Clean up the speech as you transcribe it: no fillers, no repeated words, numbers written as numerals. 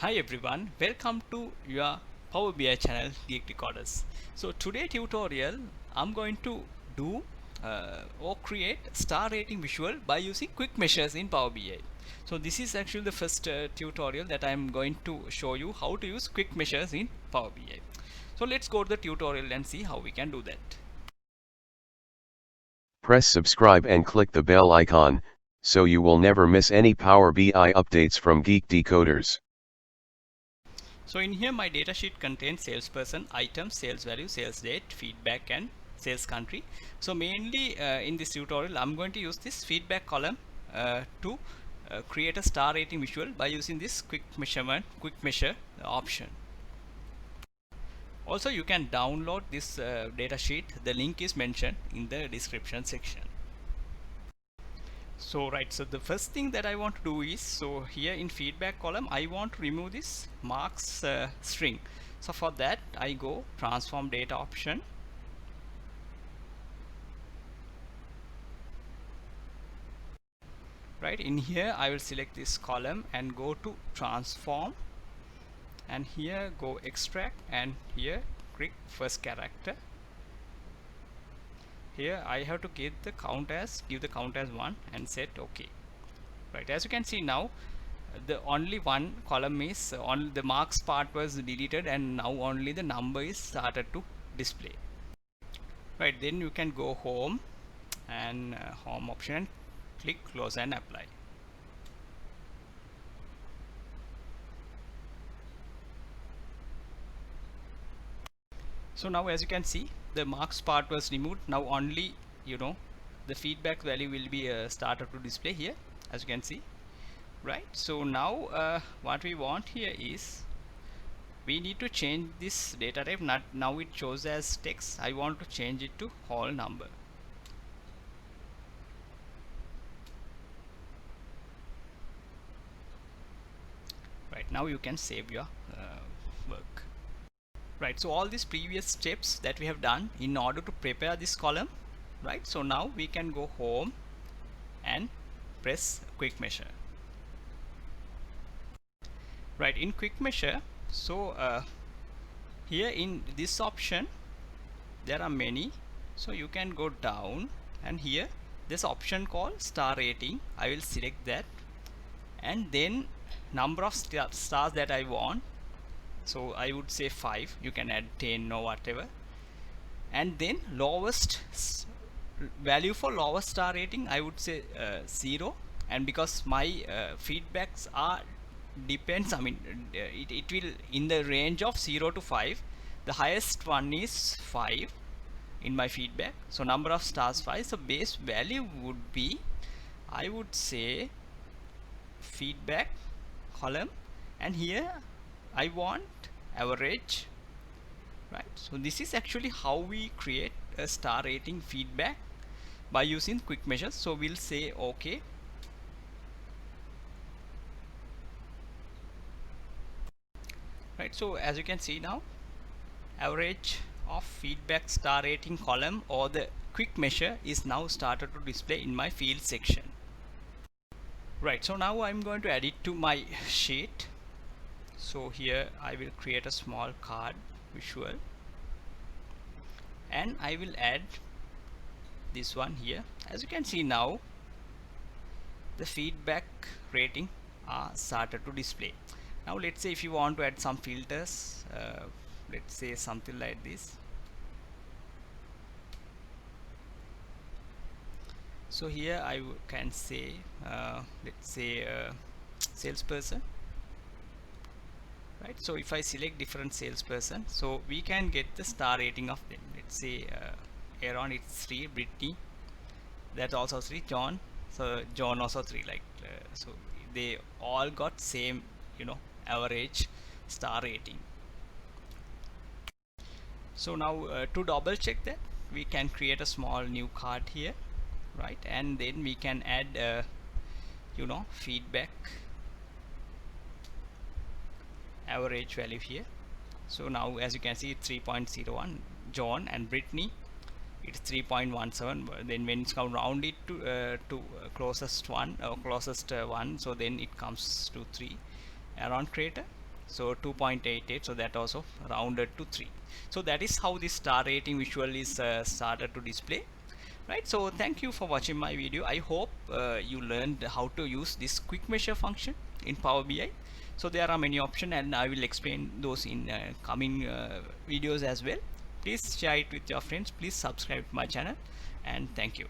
Hi everyone, welcome to your Power BI channel Geek Recorders. So today tutorial I'm going to do or create star rating visual by using quick measures in Power BI. So this is actually the first tutorial that I'm going to show you how to use quick measures in Power BI. So let's go to the tutorial and see how we can do that. Press subscribe and click the bell icon, so you will never miss any Power BI updates from Geek Decoders. So in here my datasheet contains salesperson, item, sales value, sales date, feedback and sales country. So mainly in this tutorial I'm going to use this feedback column to create a star rating visual by using this quick measure option. Also you can download this datasheet. The link is mentioned in the description section. So the first thing that I want to do is, so here in feedback column I want to remove this marks string. So for that I go transform data option, right? In here I will select this column and go to transform, and here go extract, and here click first character. Here I have to give the count as 1 and set OK. Right, as you can see now the only one column is on the marks part was deleted, and now only the number is started to display. Right, then you can go home and home option, click close and apply. So now as you can see the marks part was removed. Now only the feedback value will be started to display here, as you can see. Right, so now what we want here is we need to change this data type. Not now it shows as text. I want to change it to whole number. Right, now you can save your work. Right, so all these previous steps that we have done in order to prepare this column, right? So now we can go home and press quick measure. Right, in quick measure, so here in this option there are many, so you can go down, and here this option called star rating, I will select that, and then number of stars that I want, so I would say 5. You can add 10 or whatever, and then lowest value for lowest star rating I would say 0, and because my feedbacks are depends, I mean it will in the range of 0 to 5. The highest one is 5 in my feedback, so number of stars 5. So base value would be, I would say, feedback column, and here I want average. Right, so this is actually how we create a star rating feedback by using quick measures. So we'll say OK. Right, so as you can see now, average of feedback star rating column or the quick measure is now started to display in my field section. Right, so now I'm going to add it to my sheet. So here I will create a small card visual, and I will add this one here. As you can see now, the feedback rating are started to display. Now let's say if you want to add some filters, let's say something like this. So here I can say let's say salesperson. Right, so if I select different salesperson, so we can get the star rating of them. Let's say Aaron, it's 3, Brittany, that's also 3, John, so John also 3, like so they all got same average star rating. So now to double check that, we can create a small new card here, right? And then we can add feedback average value here. So now as you can see, 3.01 John, and Brittany it's 3.17. Then when it's come round it to closest one or closest one, so then it comes to 3 around creator. so 2.88, so that also rounded to 3. So that is how this star rating visual is started to display, right? So thank you for watching my video. I hope you learned how to use this quick measure function in Power BI. So there are many options, and I will explain those in coming videos as well. Please share it with your friends, please subscribe to my channel, and thank you.